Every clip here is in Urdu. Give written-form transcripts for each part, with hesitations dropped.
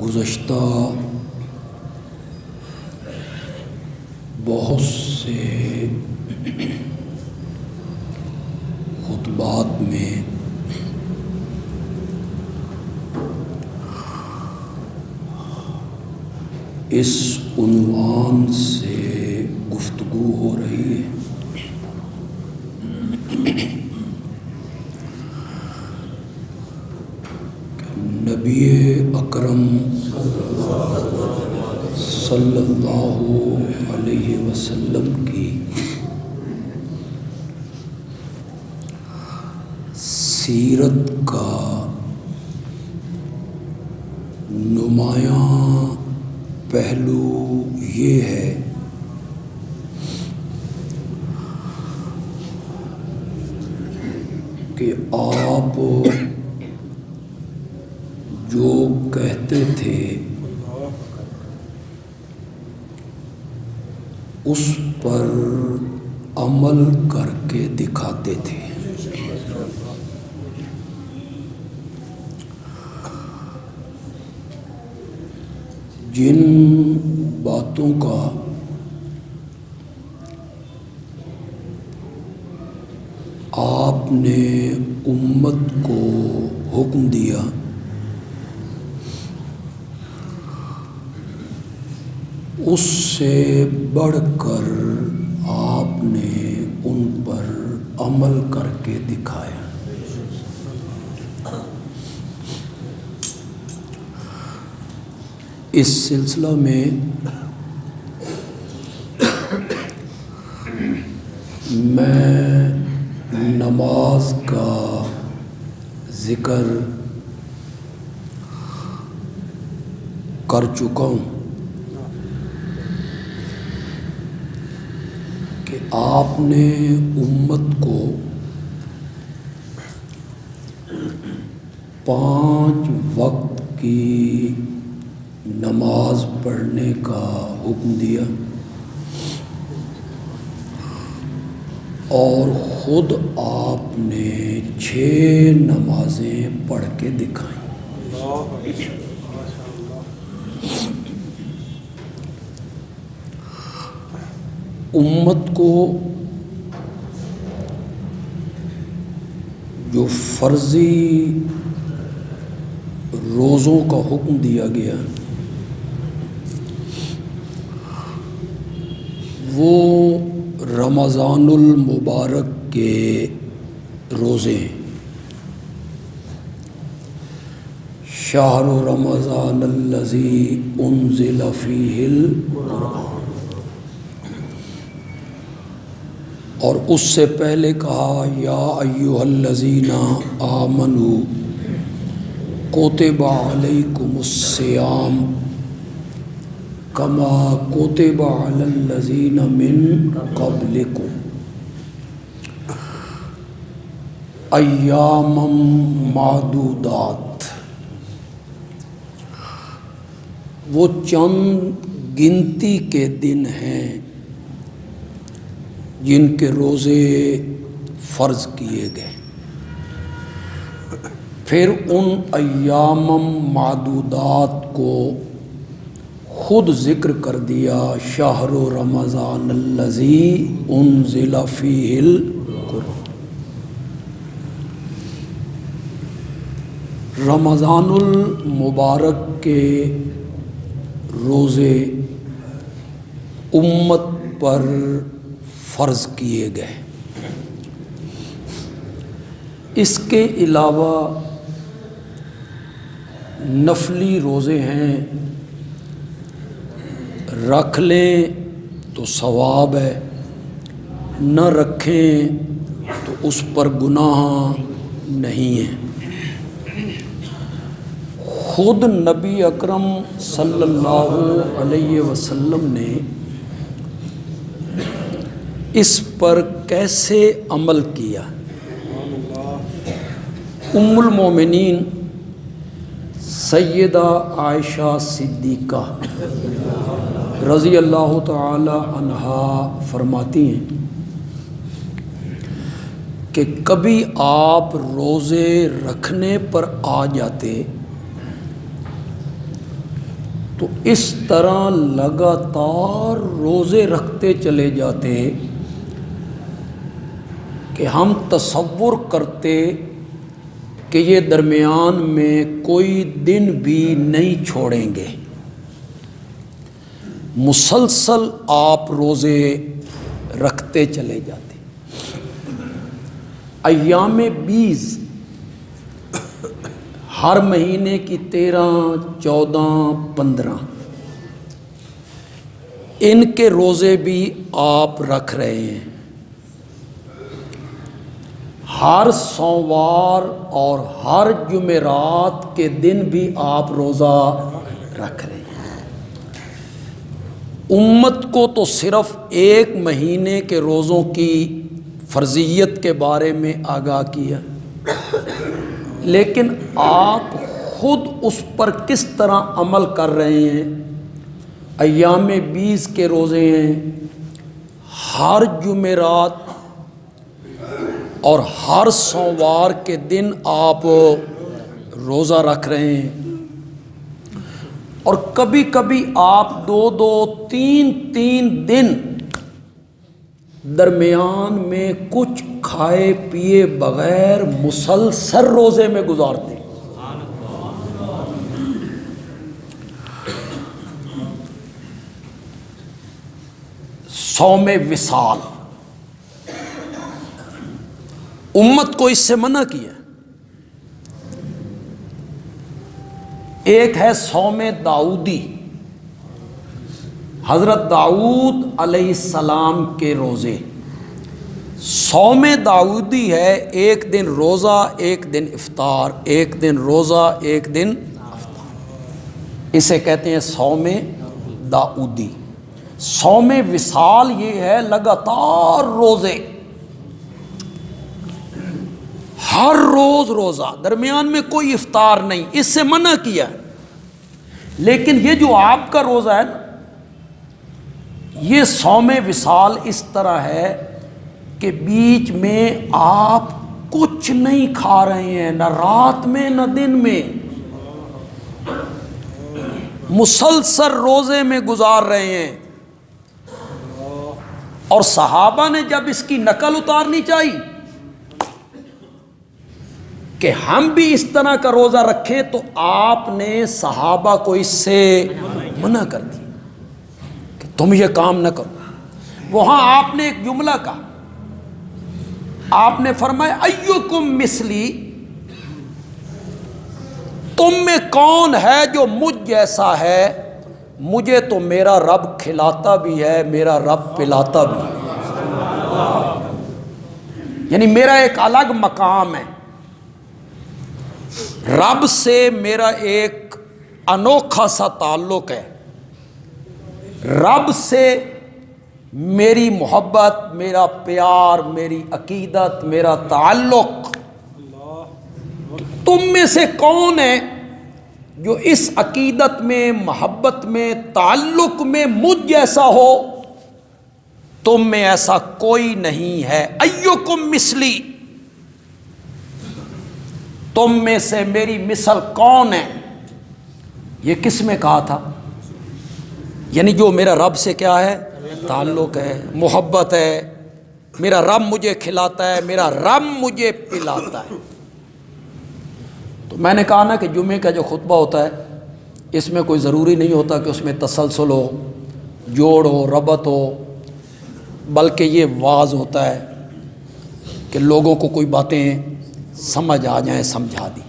گزشتہ بہت سے خطبات میں اس عنوان سے گفتگو ہو رہی ہے کہ نبی اکرم صلی اللہ علیہ وسلم کی سیرت کا نمایاں پہلو یہ ہے کہ آپ جو کہتے تھے اس پر عمل کر کے دکھاتے تھے۔ جن باتوں کا آپ نے امت کو حکم دیا اس سے بڑھ کر آپ نے ان پر عمل کر کے دکھایا۔ اس سلسلہ میں میں نماز کا ذکر کر چکا ہوں کہ آپ نے امت کو 5 وقت کی نماز پڑھنے کا حکم دیا اور خود آپ نے 6 نمازیں پڑھ کے دکھائیں۔ امت کو جو فرضی روزوں کا حکم دیا گیا وہ رمضان المبارک کے روزے ہیں۔ شہر رمضان الذی انزل فیہ القرآن، اور اس سے پہلے کہا یا ایھا الذین آمنوا کتب علیکم الصیام کما کتب علی الذین من قبلکم ایاما معدودات، وہ چند گنتی کے دن ہیں جن کے روزے فرض کیے گئے۔ پھر ان ایام معدودات کو خود ذکر کر دیا، شہر رمضان الذی انزل فیہ القرآن۔ رمضان المبارک کے روزے امت پر فرض کیے گئے۔ اس کے علاوہ نفلی روزے ہیں، رکھ لیں تو ثواب ہے، نہ رکھیں تو اس پر گناہ نہیں ہے۔ خود نبی اکرم صلی اللہ علیہ وسلم نے اس پر کیسے عمل کیا؟ ام المومنین سیدہ عائشہ صدیقہ رضی اللہ تعالی عنہا فرماتی ہیں کہ کبھی آپ روزے رکھنے پر آ جاتے تو اس طرح لگاتار روزے رکھتے چلے جاتے کہ ہم تصور کرتے کہ یہ درمیان میں کوئی دن بھی نہیں چھوڑیں گے، مسلسل آپ روزے رکھتے چلے جاتے۔ ایام 20 ہر مہینے کی 13، 14، 15 ان کے روزے بھی آپ رکھ رہے ہیں۔ ہر سوموار اور ہر جمعرات کے دن بھی آپ روزہ رکھ رہے ہیں۔ امت کو تو صرف ایک مہینے کے روزوں کی فرضیت کے بارے میں آگاہ کیا، لیکن آپ خود اس پر کس طرح عمل کر رہے ہیں؟ ایام 20 کے روزے ہیں، ہر جمعرات اور ہر سوموار کے دن آپ روزہ رکھ رہے ہیں، اور کبھی کبھی آپ 2 3 دن درمیان میں کچھ کھائے پیے بغیر مسلسل روزے میں گزارتے ہیں۔ صوم وصال امت کو اس سے منع کیا۔ ایک ہے صوم داؤدی، حضرت داؤد علیہ السلام کے روزے۔ صوم داؤدی ہے ایک دن روزہ ایک دن افطار، ایک دن روزہ ایک دن افطار، اسے کہتے ہیں صوم داؤدی۔ صوم وصال یہ ہے لگاتار روزے، ہر روز روزہ، درمیان میں کوئی افطار نہیں، اس سے منع کیا۔ لیکن یہ جو آپ کا روزہ ہے نا، یہ صوم وصال اس طرح ہے کہ بیچ میں آپ کچھ نہیں کھا رہے ہیں، نہ رات میں نہ دن میں، مسلسل روزے میں گزار رہے ہیں۔ اور صحابہ نے جب اس کی نقل اتارنی چاہی کہ ہم بھی اس طرح کا روزہ رکھیں، تو آپ نے صحابہ کو اس سے منع کر دی کہ تم یہ کام نہ کرو۔ وہاں آپ نے ایک جملہ کہا، آپ نے فرمایا ایکم مثلی، تم میں کون ہے جو مجھ جیسا ہے؟ مجھے تو میرا رب کھلاتا بھی ہے، میرا رب پلاتا بھی ہے، یعنی میرا ایک الگ مقام ہے، رب سے میرا ایک انوکھا سا تعلق ہے، رب سے میری محبت، میرا پیار، میری عقیدت، میرا تعلق۔ تم میں سے کون ہے جو اس عقیدت میں، محبت میں، تعلق میں مجھ جیسا ہو؟ تم میں ایسا کوئی نہیں ہے۔ ایکم مثلی، تم میں سے میری مثل کون ہے؟ یہ کس میں کہا تھا؟ یعنی جو میرا رب سے کیا ہے؟ تعلق ہے، محبت ہے، میرا رب مجھے کھلاتا ہے، میرا رب مجھے پلاتا ہے۔ تو میں نے کہا نا کہ جمعے کا جو خطبہ ہوتا ہے اس میں کوئی ضروری نہیں ہوتا کہ اس میں تسلسل ہو، جوڑ ہو، ربط ہو، بلکہ یہ واعظ ہوتا ہے کہ لوگوں کو کوئی باتیں سمجھ آ جائیں، سمجھا دی۔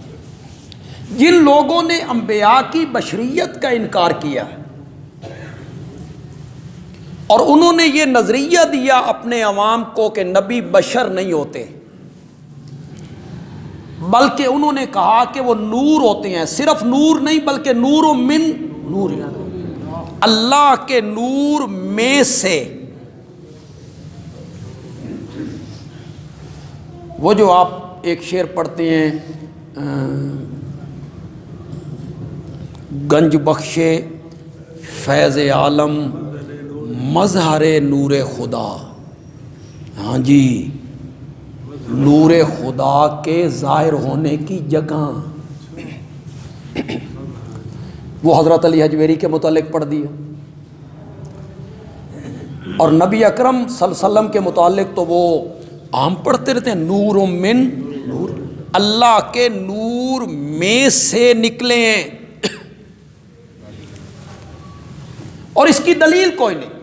جن لوگوں نے انبیاء کی بشریت کا انکار کیا اور انہوں نے یہ نظریہ دیا اپنے عوام کو کہ نبی بشر نہیں ہوتے، بلکہ انہوں نے کہا کہ وہ نور ہوتے ہیں، صرف نور نہیں بلکہ نور من نور، اللہ کے نور میں سے۔ وہ جو آپ ایک شعر پڑھتے ہیں، گنج بخشے فیض عالم مظہر نور خدا، ہاں جی، نور خدا کے ظاہر ہونے کی جگہ۔ وہ حضرت علی حجویری کے متعلق پڑھ دیا، اور نبی اکرم صلی اللہ علیہ وسلم کے متعلق تو وہ عام پڑھتے رہتے ہیں، نور من نور، اللہ کے نور میں سے نکلے ہیں، اور اس کی دلیل کوئی نہیں،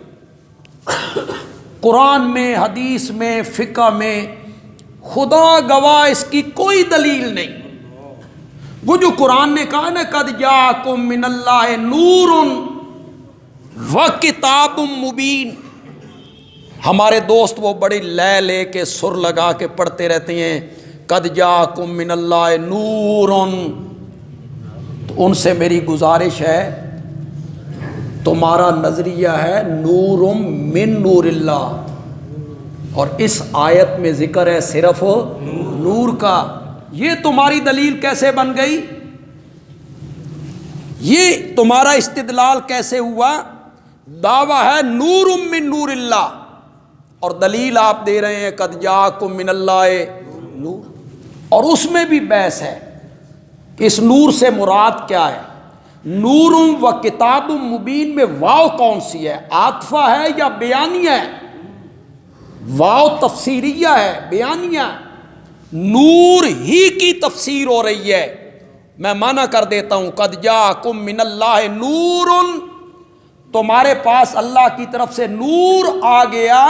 قرآن میں، حدیث میں، فقہ میں، خدا گواہ اس کی کوئی دلیل نہیں۔ وہ جو قرآن نے کہا نا قد جاءکم من اللہ نور وکتاب مبین، ہمارے دوست وہ بڑی لے لے کے سر لگا کے پڑھتے رہتے ہیں قد جاءکم من اللہ نور، تو ان سے میری گزارش ہے تمہارا نظریہ ہے نور من نور اللہ، اور اس آیت میں ذکر ہے صرف نور کا، یہ تمہاری دلیل کیسے بن گئی؟ یہ تمہارا استدلال کیسے ہوا؟ دعویٰ ہے نور من نور اللہ، اور دلیل آپ دے رہے ہیں قد جاءکم من اللہ نور، اور اس میں بھی بحث ہے اس نور سے مراد کیا ہے؟ نور و کتاب مبین میں واو کون سی ہے؟ عاطفہ ہے یا بیانیہ ہے؟ واو تفسیریہ ہے، بیانیہ ہے، نور ہی کی تفسیر ہو رہی ہے۔ میں معنی کر دیتا ہوں قد جاءکم من اللہ نور، تمہارے پاس اللہ کی طرف سے نور آ گیا،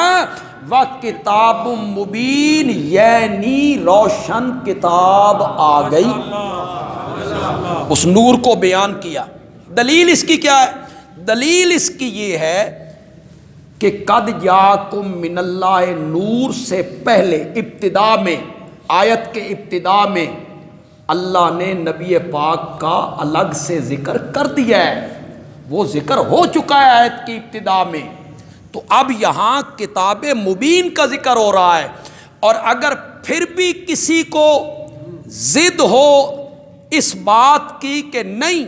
وکتاب مبین یعنی روشن کتاب آ گئی، اس نور کو بیان کیا۔ دلیل اس کی کیا ہے؟ دلیل اس کی یہ ہے کہ قد جاءکم من اللہ نور سے پہلے ابتدا میں، آیت کے ابتدا میں اللہ نے نبی پاک کا الگ سے ذکر کر دیا ہے، وہ ذکر ہو چکا ہے آیت کی ابتدا میں، تو اب یہاں کتاب مبین کا ذکر ہو رہا ہے۔ اور اگر پھر بھی کسی کو ضد ہو اس بات کی کہ نہیں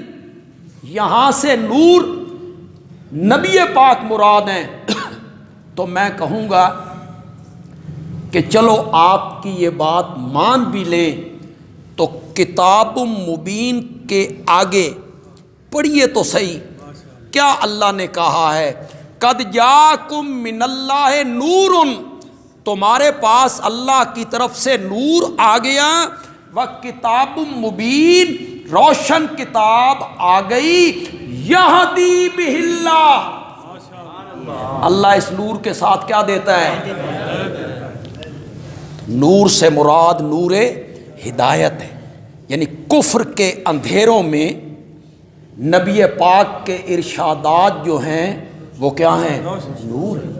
یہاں سے نور نبی پاک مراد ہیں، تو میں کہوں گا کہ چلو آپ کی یہ بات مان بھی لیں، تو کتاب مبین کے آگے پڑھیے تو صحیح کیا اللہ نے کہا ہے؟ قد جاءکم من اللہ نور، تمہارے پاس اللہ کی طرف سے نور آ گیا، وکتاب مبین روشن کتاب آ گئی، یہدی بہ اللہ، اللہ اس نور کے ساتھ کیا دیتا ہے؟ نور سے مراد نور ہدایت ہے، یعنی کفر کے اندھیروں میں نبی پاک کے ارشادات جو ہیں وہ کیا ہیں؟ نور ہے،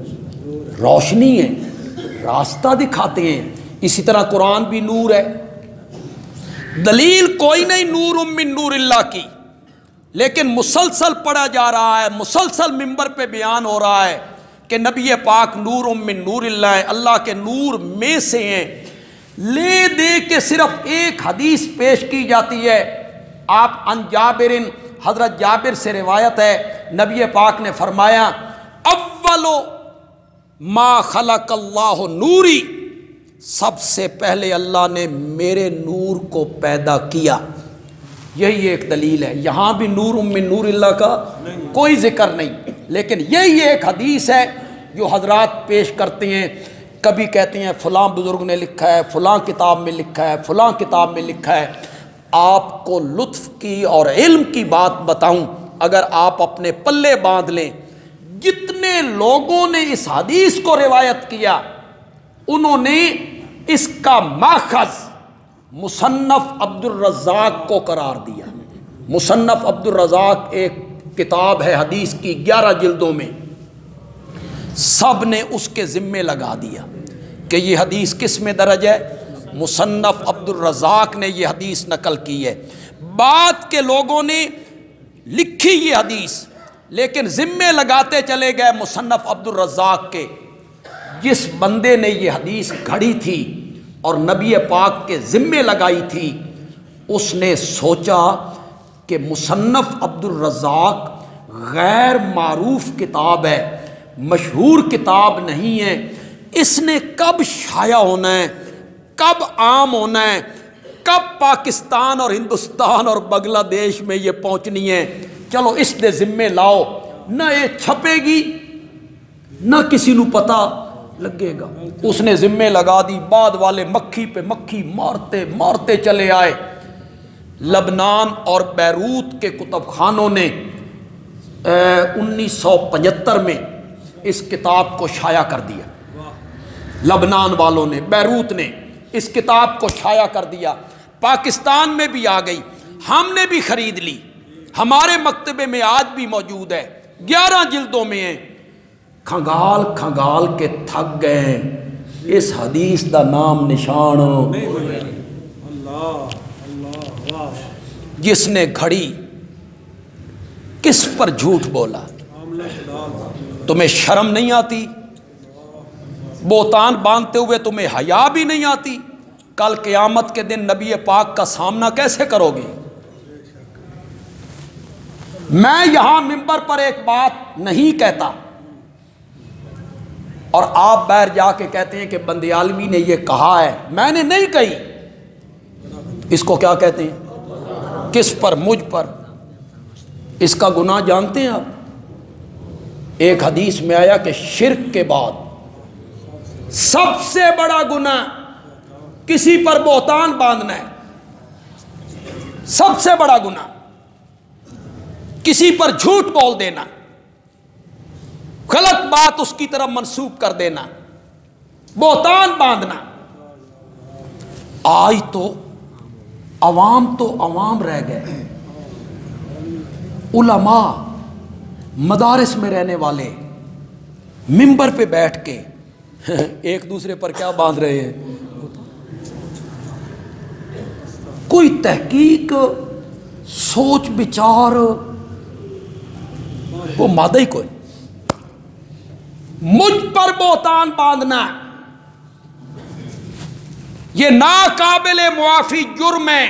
روشنی ہے، راستہ دکھاتے ہیں۔ اسی طرح قرآن بھی نور ہے، دلیل کوئی نہیں نور من نور اللہ کی، لیکن مسلسل پڑھا جا رہا ہے، مسلسل منبر پہ بیان ہو رہا ہے کہ نبی پاک نور من نور اللہ ہے، اللہ کے نور میں سے ہیں۔ لے دے کے صرف ایک حدیث پیش کی جاتی ہے، آپ عن جابر، حضرت جابر سے روایت ہے، نبی پاک نے فرمایا اول ما خلق اللہ نوری، سب سے پہلے اللہ نے میرے نور کو پیدا کیا۔ یہی ایک دلیل ہے، یہاں بھی نور من نور اللہ کا کوئی ذکر نہیں، لیکن یہی ایک حدیث ہے جو حضرات پیش کرتے ہیں، کبھی کہتے ہیں فلاں بزرگ نے لکھا ہے، فلاں کتاب میں لکھا ہے، فلاں کتاب میں لکھا ہے۔ آپ کو لطف کی اور علم کی بات بتاؤں، اگر آپ اپنے پلے باندھ لیں، جتنے لوگوں نے اس حدیث کو روایت کیا انہوں نے اس کا ماخذ مصنف عبد الرزاق کو قرار دیا۔ مصنف عبد الرزاق ایک کتاب ہے حدیث کی 11 جلدوں میں، سب نے اس کے ذمے لگا دیا کہ یہ حدیث کس میں درج ہے؟ مصنف عبد الرزاق نے یہ حدیث نقل کی ہے۔ بعد کے لوگوں نے لکھی یہ حدیث، لیکن ذمے لگاتے چلے گئے مصنف عبد الرزاق کے۔ جس بندے نے یہ حدیث گھڑی تھی اور نبی پاک کے ذمے لگائی تھی، اس نے سوچا کہ مصنف عبد الرزاق غیر معروف کتاب ہے، مشہور کتاب نہیں ہے، اس نے کب شائع ہونا ہے، کب عام ہونا ہے، کب پاکستان اور ہندوستان اور بنگلہ دیش میں یہ پہنچنی ہے، چلو اس دے ذمے لاؤ، نہ یہ چھپے گی نہ کسی نو پتہ لگے گا۔ اس نے ذمے لگا دی، بعد والے مکھی پہ مکھی مارتے مارتے چلے آئے۔ لبنان اور بیروت کے کتب خانوں نے 1975 میں اس کتاب کو شائع کر دیا۔ لبنان والوں نے، بیروت نے اس کتاب کو شائع کر دیا، پاکستان میں بھی آ گئی، ہم نے بھی خرید لی، ہمارے مکتبے میں آج بھی موجود ہے، 11 جلدوں میں ہے۔ کھنگال کھنگال کے تھک گئے، اس حدیث دا نام نشان جس نے گھڑی کس پر جھوٹ بولا۔ تمہیں شرم نہیں آتی؟ بہتان باندھتے ہوئے تمہیں حیا بھی نہیں آتی؟ کل قیامت کے دن نبی پاک کا سامنا کیسے کرو گے؟ میں یہاں منبر پر ایک بات نہیں کہتا اور آپ باہر جا کے کہتے ہیں کہ بندیالوی نے یہ کہا ہے، میں نے نہیں کہی۔ اس کو کیا کہتے ہیں؟ کس پر؟ مجھ پر۔ اس کا گناہ جانتے ہیں آپ؟ ایک حدیث میں آیا کہ شرک کے بعد سب سے بڑا گناہ کسی پر بہتان باندھنا ہے، سب سے بڑا گناہ کسی پر جھوٹ بول دینا، غلط بات اس کی طرف منسوب کر دینا، بہتان باندھنا۔ آج تو عوام رہ گئے، علماء مدارس میں رہنے والے منبر پہ بیٹھ کے ایک دوسرے پر کیا باندھ رہے ہیں؟ کوئی تحقیق، سوچ بچار، وہ مادہ ہی کوئی۔ مجھ پر بہتان باندھنا یہ ناقابل معافی جرم ہے۔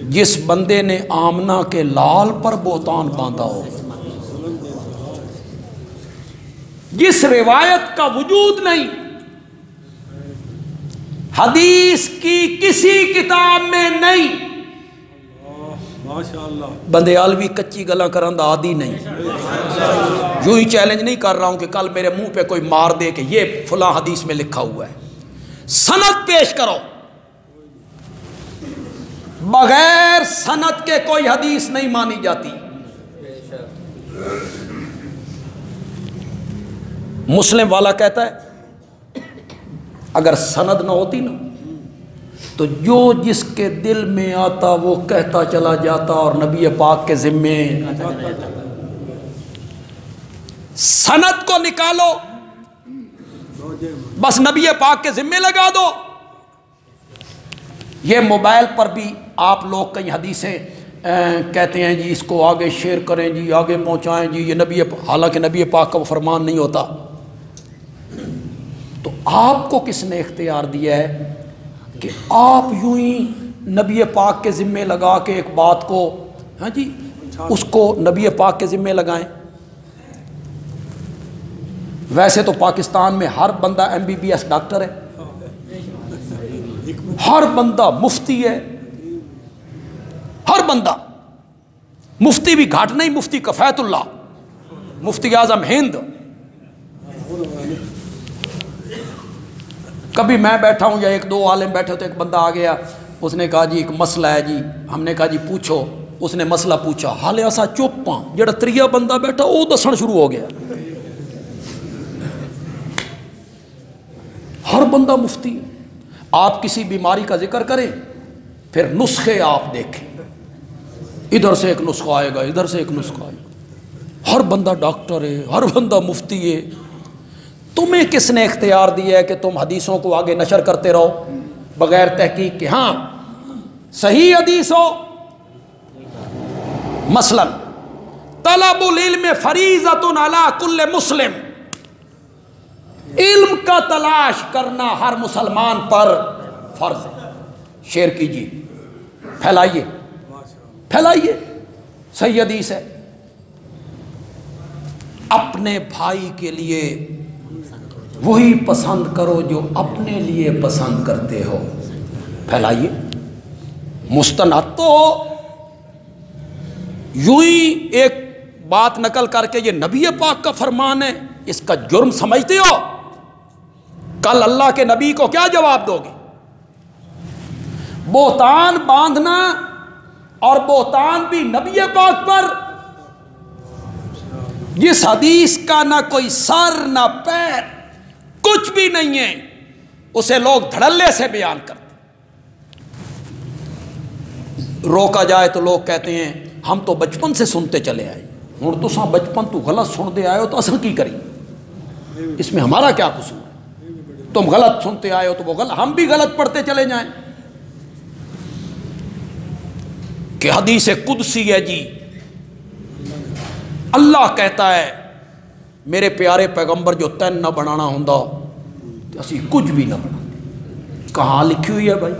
جس بندے نے آمنہ کے لال پر بہتان باندھا ہو، جس روایت کا وجود نہیں، حدیث کی کسی کتاب میں نہیں، بندیالوی کچی گلاں کرن دا عادی نہیں۔ یوں ہی چیلنج نہیں کر رہا ہوں کہ کل میرے منہ پہ کوئی مار دے کہ یہ فلاں حدیث میں لکھا ہوا ہے۔ سند پیش کرو، بغیر سند کے کوئی حدیث نہیں مانی جاتی۔ مسلم والا کہتا ہے اگر سند نہ ہوتی نا تو جو جس کے دل میں آتا وہ کہتا چلا جاتا اور نبی پاک کے ذمے سند کو نکالو، بس نبی پاک کے ذمے لگا دو۔ یہ موبائل پر بھی آپ لوگ کئی حدیثیں کہتے ہیں جی اس کو آگے شیئر کریں جی، آگے پہنچائیں جی، یہ نبی، حالانکہ نبی پاک کا وہ فرمان نہیں ہوتا۔ تو آپ کو کس نے اختیار دیا ہے کہ آپ یوں ہی نبی پاک کے ذمے لگا کے ایک بات کو، ہاں جی، اس کو نبی پاک کے ذمے لگائیں؟ ویسے تو پاکستان میں ہر بندہ MBBS ڈاکٹر ہے، ہر بندہ مفتی ہے، ہر بندہ مفتی بھی گھاٹ نہیں، مفتی کفایت اللہ، مفتی اعظم ہند۔ کبھی میں بیٹھا ہوں یا ایک دو عالم بیٹھے تو ایک بندہ آ گیا، اس نے کہا جی ایک مسئلہ ہے جی، ہم نے کہا جی پوچھو، اس نے مسئلہ پوچھا، حالے ایسا چپ ہاں، جڑا تریہ بندہ بیٹھا وہ دسن شروع ہو گیا۔ ہر بندہ مفتی۔ آپ کسی بیماری کا ذکر کریں پھر نسخے آپ دیکھیں، ادھر سے ایک نسخہ آئے گا، ادھر سے ایک نسخہ آئے گا، ہر بندہ ڈاکٹر ہے، ہر بندہ مفتی ہے۔ تمہیں کس نے اختیار دیا ہے کہ تم حدیثوں کو آگے نشر کرتے رہو بغیر تحقیق کے؟ ہاں صحیح حدیث ہو، مثلا طلب العلم فریضۃ علی کل مسلم، علم کا تلاش کرنا ہر مسلمان پر فرض ہے۔ شیئر کیجیے، پھیلائیے پھیلائیے، صحیح حدیث ہے۔ اپنے بھائی کے لیے وہی پسند کرو جو اپنے لیے پسند کرتے ہو، پھیلائیے۔ مستند تو ہو، یوں ہی ایک بات نقل کر کے یہ نبی پاک کا فرمان ہے، اس کا جرم سمجھتے ہو؟ کل اللہ کے نبی کو کیا جواب دو گے؟ بہتان باندھنا، اور بہتان بھی نبی پاک پر، جس حدیث کا نہ کوئی سر نہ پیر کچھ بھی نہیں ہے، اسے لوگ دھڑلے سے بیان کرتے۔ روکا جائے تو لوگ کہتے ہیں ہم تو بچپن سے سنتے چلے آئے، ہوں تساں بچپن تو غلط سنتے آئے ہو تو اصل کی کری، اس میں ہمارا کیا قصور ہے؟ تم غلط سنتے آئے ہو تو وہ غلط، ہم بھی غلط پڑھتے چلے جائیں کہ حدیث قدسی ہے جی، اللہ کہتا ہے میرے پیارے پیغمبر جو تین نہ بنانا ہوں تو اسی کچھ بھی نہ بنا۔ کہاں لکھی ہوئی ہے بھائی؟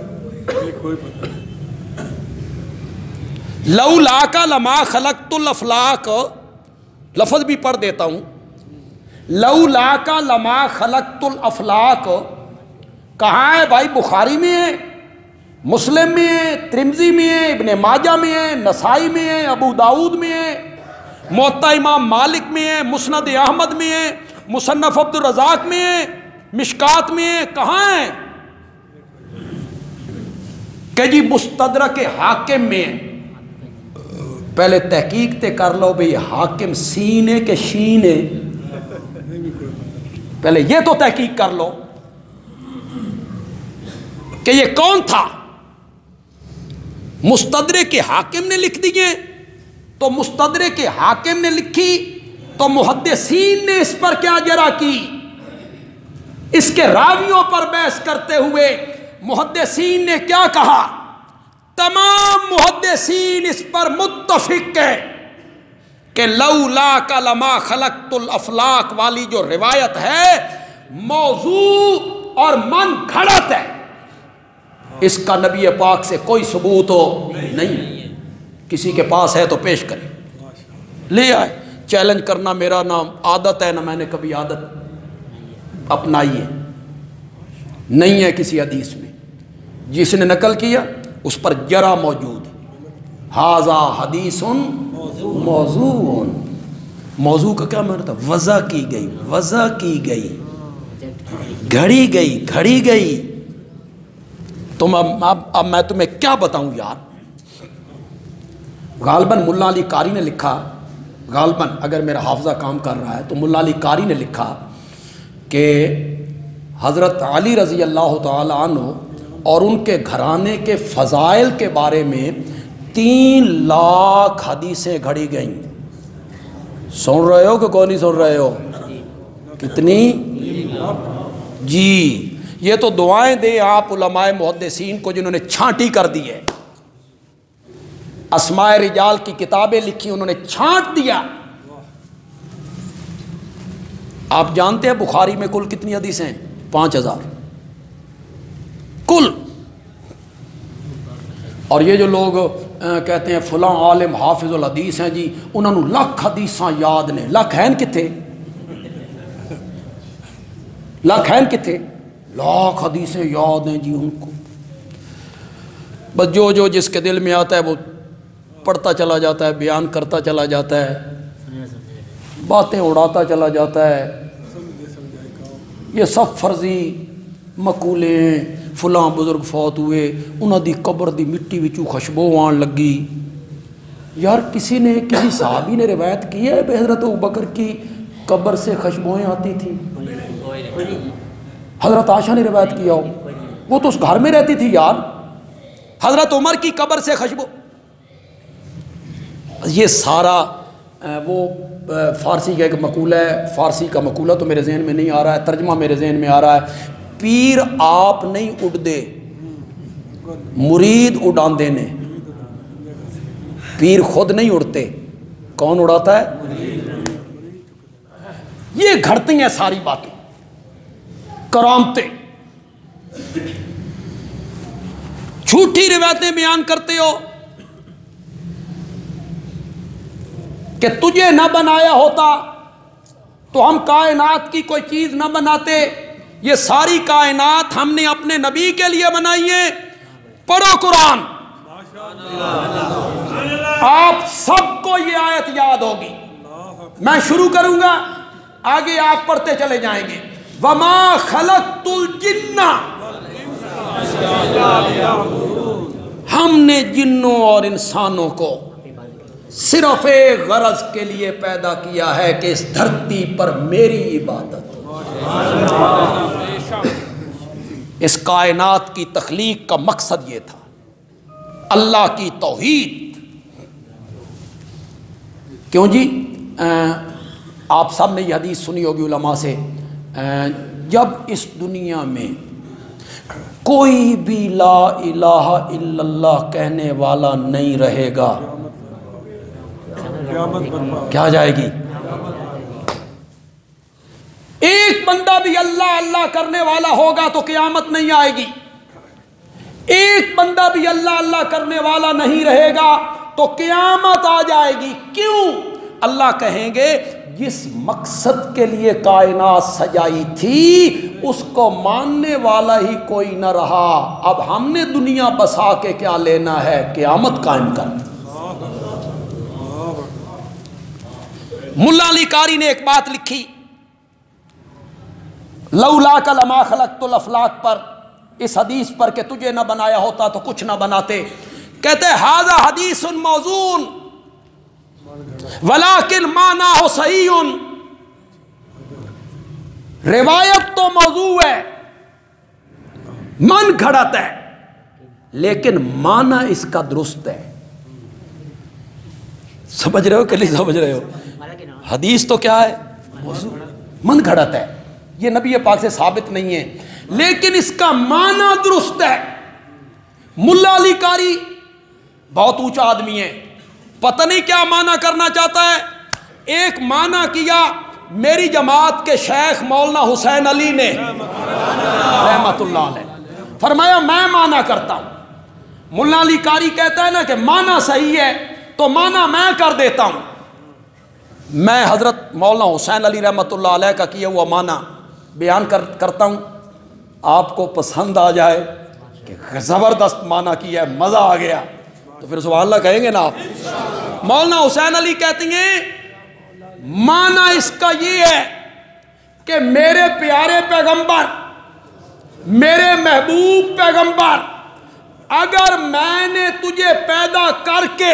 لولا کا لما خلقت الافلاق، لفظ بھی پڑھ دیتا ہوں، لولا کا لما خلقت الافلاق کہاں ہے بھائی؟ بخاری میں ہے، مسلم میں ہے، ترمذی میں ہے، ابن ماجہ میں ہے، نسائی میں ہے، ابو داؤد میں ہے، موطا امام مالک میں ہے، مسند احمد میں ہے، مصنف عبد الرزاق میں ہے، مشکات میں ہے، کہاں ہے؟ کہ جی مستدرک حاکم میں ہے۔ پہلے تحقیق تے کر لو بھئی حاکم سین ہے کہ شین ہے، پہلے یہ تو تحقیق کر لو کہ یہ کون تھا۔ مستدرک حاکم نے لکھ دیے تو مستدرک حاکم نے لکھی تو محدثین نے اس پر کیا جرح کی؟ اس کے راویوں پر بحث کرتے ہوئے محدثین نے کیا کہا؟ تمام محدثین اس پر متفق ہے کہ لولا کا لما خلقت الافلاق والی جو روایت ہے موضوع اور من گھڑت ہے، اس کا نبی پاک سے کوئی ثبوت نہیں۔ کسی کے پاس ہے تو پیش کرے، لے آئے۔ چیلنج کرنا میرا نہ عادت ہے، نہ میں نے کبھی عادت اپنائی ہے، نہیں ہے کسی حدیث میں۔ جس نے نقل کیا اس پر جرح موجود ہے۔ ھذا حدیث موضوع، موضوع کا کیا معنی تھا؟ وضع کی گئی، وضع کی گئی، گھڑی گئی، گھڑی گئی۔ تم اب میں تمہیں کیا بتاؤں یار؟ غالباً ملا علی قاری نے لکھا، غالباً اگر میرا حافظہ کام کر رہا ہے تو ملا علی قاری نے لکھا کہ حضرت علی رضی اللہ تعالی عنہ اور ان کے گھرانے کے فضائل کے بارے میں 3 لاکھ حدیثیں گھڑی گئیں۔ سن رہے ہو کہ کوئی نہیں سن رہے ہو؟ کتنی؟ جی یہ تو دعائیں دیں آپ علماء محدثین کو جنہوں نے چھانٹی کر دی ہے، اسماء رجال کی کتابیں لکھی انہوں نے چھانٹ دیا۔ آپ جانتے ہیں بخاری میں کل کتنی حدیثیں ہیں؟ 5000 کل۔ اور یہ جو لوگ کہتے ہیں فلاں عالم حافظ الحدیث ہیں جی، انہوں نے لکھ حدیثاں یاد نے، لکھ ہیں کتھے؟ لکھ ہیں کتھے؟ لاکھ حدیثیں یاد ہیں جی ان کو، بس جو جس کے دل میں آتا ہے وہ پڑھتا چلا جاتا ہے، بیان کرتا چلا جاتا ہے، باتیں اڑاتا چلا جاتا ہے۔ یہ سب فرضی مقولے ہیں، فلاں بزرگ فوت ہوئے انہاں دی قبر دی مٹی وچوں خوشبو آن لگی۔ یار کسی صحابی نے روایت کی ہے کہ حضرت ابوبکر کی قبر سے خوشبوئیں آتی تھی؟ حضرت عائشہ نے روایت کیا ہو، وہ تو اس گھر میں رہتی تھی یار۔ حضرت عمر کی قبر سے خوشبو، یہ سارا وہ فارسی کا ایک مقولہ ہے، فارسی کا مقولہ تو میرے ذہن میں نہیں آ رہا ہے، ترجمہ میرے ذہن میں آ رہا ہے، پیر آپ نہیں اڑ دے مرید اڑاندے نے۔ پیر خود نہیں اڑتے، کون اڑاتا ہے؟ یہ گھڑتی ہیں ساری باتیں، کرامتیں، جھوٹی روایتیں بیان کرتے ہو کہ تجھے نہ بنایا ہوتا تو ہم کائنات کی کوئی چیز نہ بناتے، یہ ساری کائنات ہم نے اپنے نبی کے لیے بنائی ہے۔ پڑھو قرآن، آپ سب کو یہ آیت یاد ہوگی. میں شروع کروں گا, آگے آپ پڑھتے چلے جائیں گے. وَمَا خَلَقْتُ الْجِنَّ, ہم نے جنوں اور انسانوں کو صرف ایک غرض کے لیے پیدا کیا ہے کہ اس دھرتی پر میری عبادت. اس کائنات کی تخلیق کا مقصد یہ تھا, اللہ کی توحید. کیوں جی؟ آپ سب نے یہ حدیث سنی ہوگی علماء سے, جب اس دنیا میں کوئی بھی لا الہ الا اللہ کہنے والا نہیں رہے گا, کیا جائے گی؟ ایک بندہ بھی اللہ اللہ کرنے والا ہوگا تو قیامت نہیں آئے گی. ایک بندہ بھی اللہ اللہ کرنے والا نہیں رہے گا تو قیامت آ جائے گی. کیوں؟ اللہ کہیں گے جس مقصد کے لیے کائنات سجائی تھی اس کو ماننے والا ہی کوئی نہ رہا, اب ہم نے دنیا بسا کے کیا لینا ہے, قیامت قائم کر. ملا علی قاری نے ایک بات لکھی لولاک لما خلقت الافلاک پر, اس حدیث پر کہ تجھے نہ بنایا ہوتا تو کچھ نہ بناتے. کہتے ھذا حدیث موزون ولیکن معنیٰ صحیح, روایت تو موضوع ہے, من گھڑت ہے, لیکن معنی اس کا درست ہے. سمجھ رہے ہو کہ نہیں سمجھ رہے ہو؟ حدیث تو کیا ہے؟ موضوع, من گھڑت ہے, یہ نبی پاک سے ثابت نہیں ہے, لیکن اس کا معنی درست ہے. ملا علی قاری بہت اونچا آدمی ہے, پتہ نہیں کیا معنی کرنا چاہتا ہے. ایک معنی کیا میری جماعت کے شیخ مولانا حسین علی نے رحمت اللہ علیہ, فرمایا میں معنی کرتا ہوں. ملا علی قاری کہتا ہے نا کہ معنی صحیح ہے تو معنی میں کر دیتا ہوں. میں حضرت مولانا حسین علی رحمت اللہ علیہ کا کیا ہوا معنی بیان کرتا ہوں, آپ کو پسند آ جائے کہ زبردست معنی کیا ہے, مزہ آ گیا, تو پھر سبحان اللہ کہیں گے نا آپ. مولانا حسین علی کہتے ہیں معنی اس کا یہ ہے کہ میرے پیارے پیغمبر, میرے محبوب پیغمبر, اگر میں نے تجھے پیدا کر کے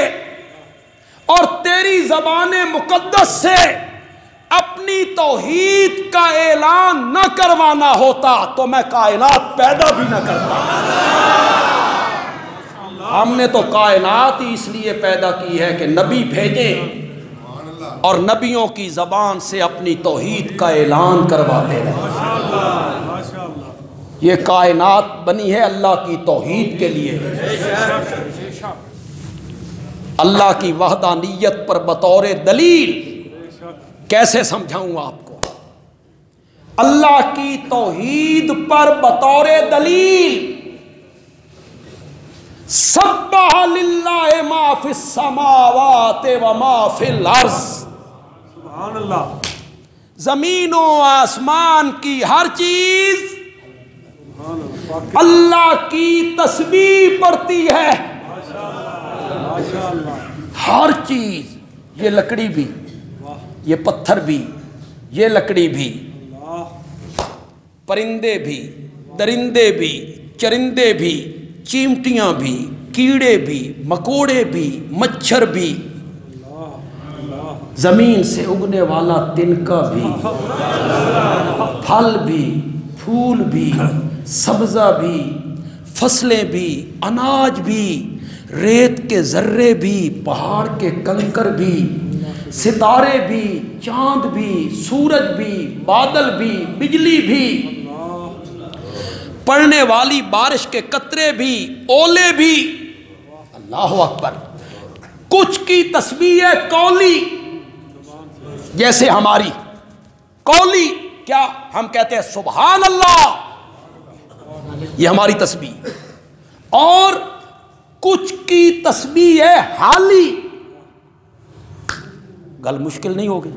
اور تیری زبان مقدس سے اپنی توحید کا اعلان نہ کروانا ہوتا تو میں کائنات پیدا بھی نہ کرتا. ہم نے تو کائنات ہی اس لیے پیدا کی ہے کہ نبی بھیجیں اور نبیوں کی زبان سے اپنی توحید کا اعلان کرواتے رہے. یہ کائنات بنی ہے اللہ کی توحید کے لیے. اللہ کی وحدانیت پر بطور دلیل کیسے سمجھاؤں آپ کو؟ اللہ کی توحید پر بطور دلیل سبح للہ ما فی السماوات و ما فی الارض, سبحان اللہ, زمین و آسمان کی ہر چیز اللہ کی تسبیح پڑھتی ہے. ہر چیز, یہ لکڑی بھی, یہ پتھر بھی, یہ لکڑی بھی, پرندے بھی, درندے بھی, چرندے بھی, چیمٹیاں بھی, کیڑے بھی, مکوڑے بھی, مچھر بھی, زمین سے اگنے والا تنکا بھی, پھل بھی, پھول بھی, سبزہ بھی, فصلیں بھی, اناج بھی, ریت کے ذرے بھی, پہاڑ کے کنکر بھی, ستارے بھی, چاند بھی, سورج بھی, بادل بھی, بجلی بھی, پڑنے والی بارش کے قطرے بھی, اولے بھی. اللہ اکبر. کچھ کی تسبیح قولی, جیسے ہماری قولی کیا ہم کہتے ہیں سبحان اللہ, یہ ہماری تسبیح. اور کچھ کی تسبیح ہے حالی, گل مشکل نہیں ہوگی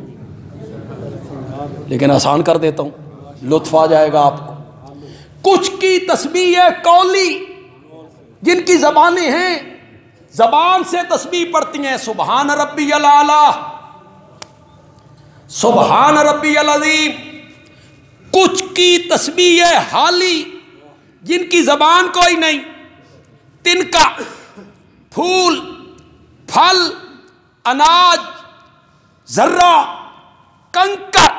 لیکن آسان کر دیتا ہوں, لطف آ جائے گا آپ کو. کچھ کی تسبیح ہے قولی, جن کی زبانیں ہیں زبان سے تسبیح پڑھتی ہیں سبحان ربی الاعلیٰ، سبحان ربی العظیم. کچھ کی تسبیح حالی جن کی زبان کوئی نہیں، تنکا، پھول، پھل، اناج، ذرہ، کنکر،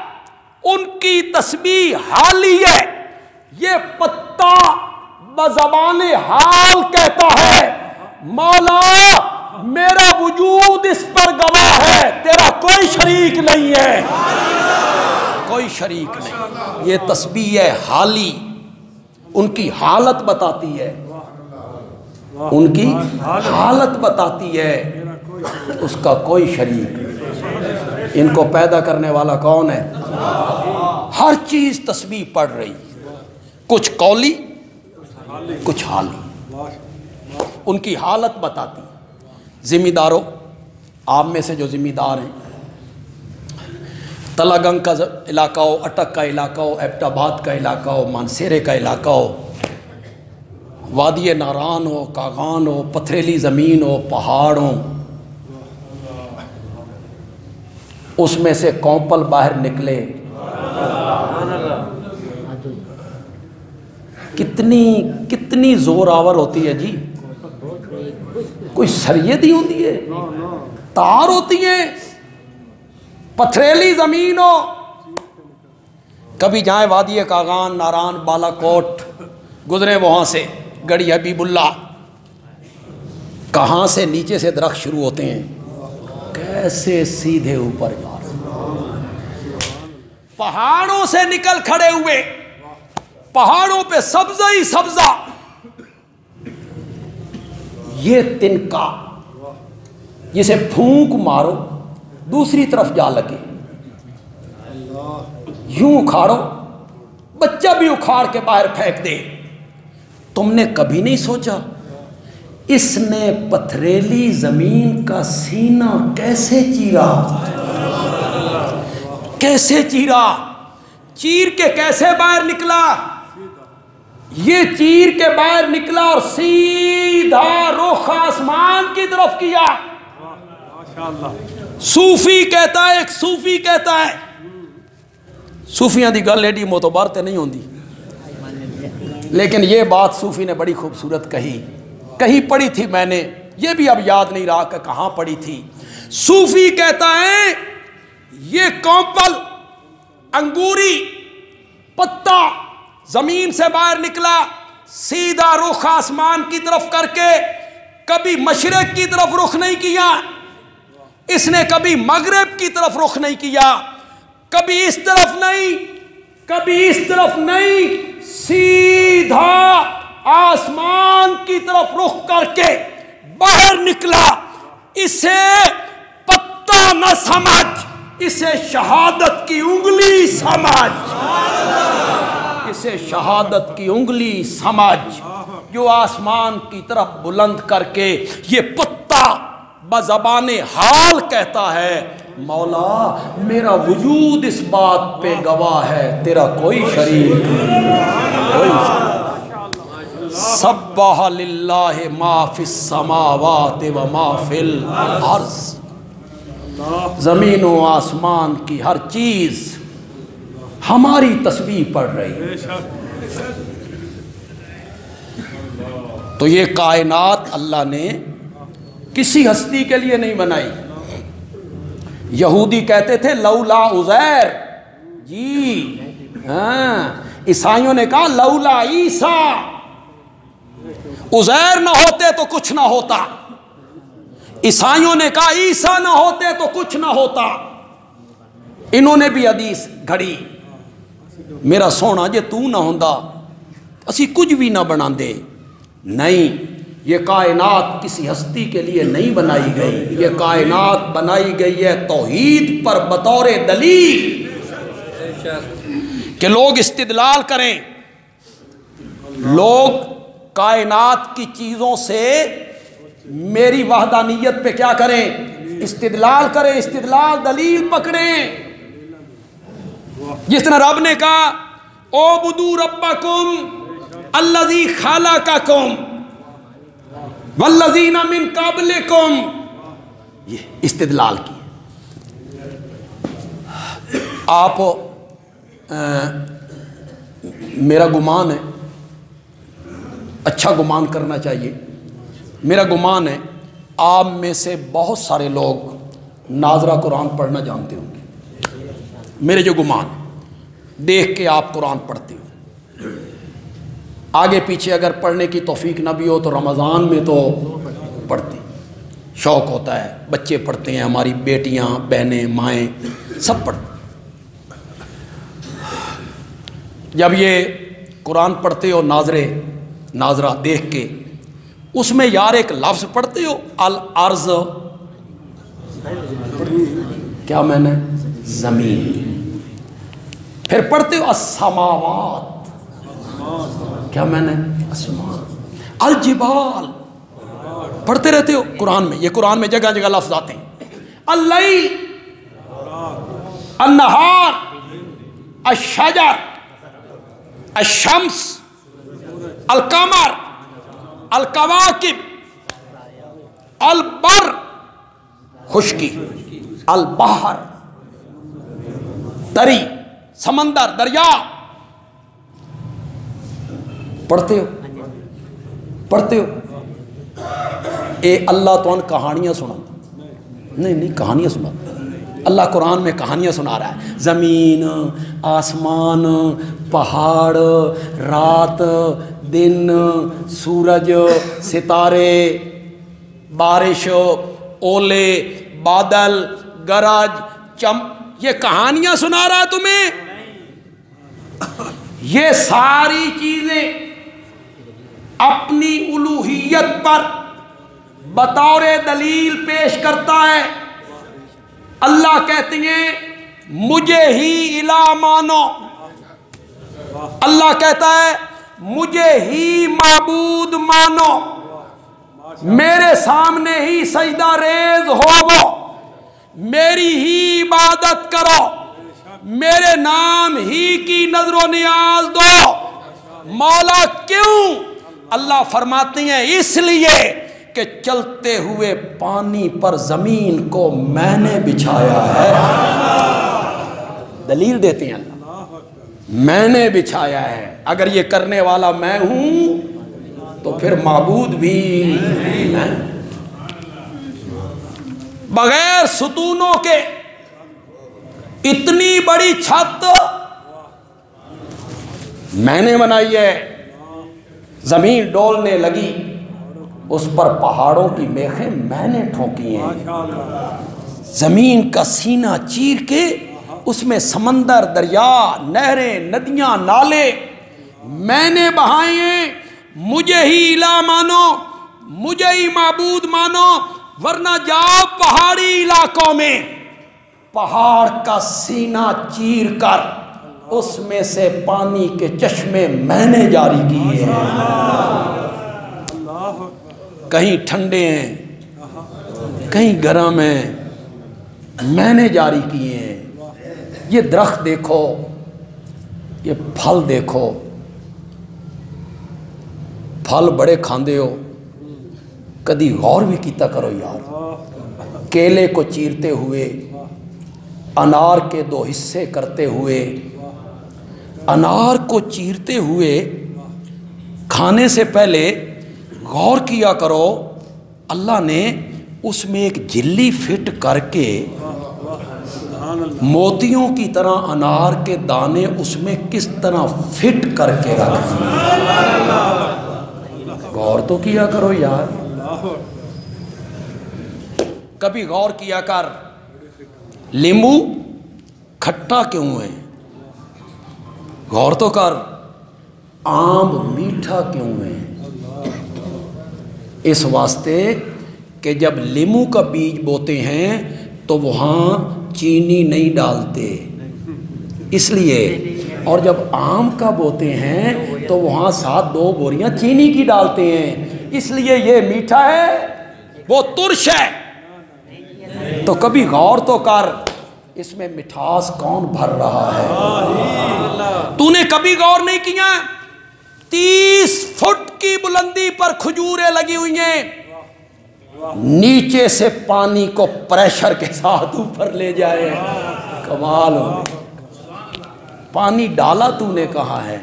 ان کی تسبیح حالی ہے. یہ پتا بزبان حال کہتا ہے مولا میرا وجود اس پر گواہ ہے، تیرا کوئی شریک نہیں ہے، کوئی شریک نہیں. یہ تسبیح ہے حالی، ان کی حالت بتاتی ہے، ان کی حالت بتاتی ہے، اس کا کوئی شریک نہیں. ان کو پیدا کرنے والا کون ہے؟ ہر چیز تسبیح پڑھ رہی، کچھ قولی کچھ حالی، ان کی حالت بتاتی. ذمہ داروں، آپ میں سے جو ذمہ دار ہیں، تلاگنگ کا علاقہ ہو، اٹک کا علاقہ ہو، ایبٹ آباد کا علاقہ ہو، مانسیرے کا علاقہ ہو، وادی ناران ہو، کاغان ہو، پتھریلی زمین ہو، پہاڑ ہو، اس میں سے کونپل باہر نکلے، کتنی زور آور ہوتی ہے جی. کوئی سریت ہی ہوتی ہے، تار ہوتی ہیں، پتھریلی زمین ہو. کبھی جائیں وادی کاغان، ناران، بالا کوٹ، گزرے وہاں سے گڑھی حبیب اللہ، کہاں سے نیچے سے درخت شروع ہوتے ہیں، کیسے سیدھے اوپر جا رہے، پہاڑوں سے نکل کھڑے ہوئے، پہاڑوں پہ سبزہ ہی سبزہ. یہ تنکا جسے پھونک مارو دوسری طرف جا لگے، یوں اکھاڑو بچہ بھی اکھاڑ کے باہر پھینک دے. تم نے کبھی نہیں سوچا اس نے پتھریلی زمین کا سینہ کیسے چیرا، کیسے چیرا، چیر کے کیسے باہر نکلا. یہ چیر کے باہر نکلا اور سیدھا رخ آسمان کی طرف کیا. صوفی کہتا ہے، ایک صوفی کہتا ہے، صوفیاں دی گل ایڈی معتبر تے نہیں ہوندی، لیکن یہ بات صوفی نے بڑی خوبصورت کہیں پڑھی تھی میں نے، یہ بھی اب یاد نہیں رہا کہ کہاں پڑھی تھی. صوفی کہتا ہے یہ کونپل، انگوری، پتا زمین سے باہر نکلا، سیدھا رخ آسمان کی طرف کر کے، کبھی مشرق کی طرف رخ نہیں کیا، اس نے کبھی مغرب کی طرف رخ نہیں کیا، کبھی اس طرف نہیں، کبھی اس طرف نہیں، سیدھا آسمان کی طرف رخ کر کے باہر نکلا. اسے پتا نہ سمجھ، اسے شہادت کی انگلی سمجھ، اسے شہادت کی انگلی سمجھ، جو آسمان کی طرف بلند کر کے یہ پتا بزبان حال کہتا ہے مولا میرا وجود اس بات پہ گواہ ہے، تیرا کوئی شریک نہیں. سبح للہ ما فی السماوات و ما فی الارض، زمین و آسمان کی ہر چیز ہماری تسبیح پڑھ رہی ہے. تو یہ کائنات اللہ نے کسی ہستی کے لیے نہیں بنائی. یہودی کہتے تھے لولا عزیر، جی ہاں، عیسائیوں نے کہا لولا عیسیٰ، عزیر نہ ہوتے تو کچھ نہ ہوتا. عیسائیوں نے کہا عیسیٰ نہ ہوتے تو کچھ نہ ہوتا. انہوں نے بھی حدیث گھڑی، میرا سونا جے تو نہ ہوندا اسی کچھ بھی نہ بنا دے. نہیں، یہ کائنات کسی ہستی کے لیے نہیں بنائی گئی، یہ کائنات بنائی گئی ہے توحید پر بطور دلیل، کہ لوگ استدلال کریں، لوگ کائنات کی چیزوں سے میری وحدانیت پہ کیا کریں، استدلال کریں، استدلال دلیل پکڑیں. جس طرح رب نے کہا اعبدوا ربکم الذی خلقکم، والذین من قبلکم، یہ استدلال کی. آپ میرا گمان ہے، اچھا گمان کرنا چاہیے، میرا گمان ہے آپ میں سے بہت سارے لوگ ناظرہ قرآن پڑھنا جانتے ہوں گے. میرے جو گمان ہے، دیکھ کے آپ قرآن پڑھتے ہو. آگے پیچھے اگر پڑھنے کی توفیق نہ بھی ہو تو رمضان میں تو پڑھتے، شوق ہوتا ہے، بچے پڑھتے ہیں، ہماری بیٹیاں، بہنیں، مائیں سب پڑھتے. جب یہ قرآن پڑھتے ہو ناظرہ دیکھ کے، اس میں یار ایک لفظ پڑھتے ہو الارض، کیا میں نے زمین، پھر پڑھتے ہو السماوات، کیا میں نے آسمان، الجبال، پڑھتے رہتے ہو قرآن میں. یہ قرآن میں جگہ جگہ لفظ آتے ہیں. اللیل، النہار، الشجر، الشمس، القمر، الکواکب، البر، خشکی، البحر، تری، سمندر، دریا. پڑھتے ہو؟ اے اللہ تو ان کہانیاں سناتا، نہیں کہانیاں سناتا. اللہ قرآن میں کہانیاں سنا رہا ہے. زمین، آسمان، پہاڑ، رات، دن، سورج، ستارے، بارش، اولے، بادل، گرج، یہ کہانیاں سنا رہا ہے تمہیں. یہ ساری چیزیں اپنی الوہیت پر بطور دلیل پیش کرتا ہے. اللہ کہتے ہیں مجھے ہی الہ مانو، اللہ کہتا ہے مجھے ہی معبود مانو، میرے سامنے ہی سجدہ ریز ہوو، میری ہی عبادت کرو، میرے نام ہی کی نظر و نیاز دو. مولا کیوں؟ اللہ فرماتے ہیں اس لیے کہ چلتے ہوئے پانی پر زمین کو میں نے بچھایا ہے. دلیل دیتے ہیں اللہ، میں نے بچھایا ہے. اگر یہ کرنے والا میں ہوں تو پھر معبود بھی میں. بغیر ستونوں کے اتنی بڑی چھت میں نے بنائی ہے. زمین ڈولنے لگی، اس پر پہاڑوں کی میخیں میں نے ٹھوکی ہیں. زمین کا سینہ چیر کے اس میں سمندر، دریا، نہریں، ندیاں، نالے میں نے بہائے ہیں. مجھے ہی الہ مانو، مجھے ہی معبود مانو، ورنہ جاؤ پہاڑی علاقوں میں، پہاڑ کا سینہ چیر کر اس میں سے پانی کے چشمے میں نے جاری کیے ہیں. کہیں ٹھنڈے ہیں، کہیں گرم ہیں، میں نے جاری کیے ہیں. یہ درخت دیکھو، یہ پھل دیکھو، پھل بڑے کھاندے ہو، کدی غور بھی کیتا کرو یار. کیلے کو چیرتے ہوئے، انار کے 2 حصے کرتے ہوئے، انار کو چیرتے ہوئے کھانے سے پہلے غور کیا کرو اللہ نے اس میں ایک جلی فٹ کر کے موتیوں کی طرح انار کے دانے اس میں کس طرح فٹ کر کے رکھے. غور تو کیا کرو یار. کبھی غور کیا کر لیمو کھٹا کیوں ہے؟ غور تو کر. آم میٹھا کیوں ہے؟ اس واسطے کہ جب لیمو کا بیج بوتے ہیں تو وہاں چینی نہیں ڈالتے اس لیے، اور جب آم کا بوتے ہیں تو وہاں 7-2 بوریاں چینی کی ڈالتے ہیں اس لیے یہ میٹھا ہے وہ ترش ہے. تو کبھی غور تو کر اس میں مٹھاس کون بھر رہا ہے. تو نے کبھی غور نہیں کیا 30 فٹ کی بلندی پر کھجوریں لگی ہوئی ہیں، نیچے سے پانی کو پریشر کے ساتھ اوپر لے جائے. کمال ہو گئی. پانی ڈالا تو نے کہاں ہے,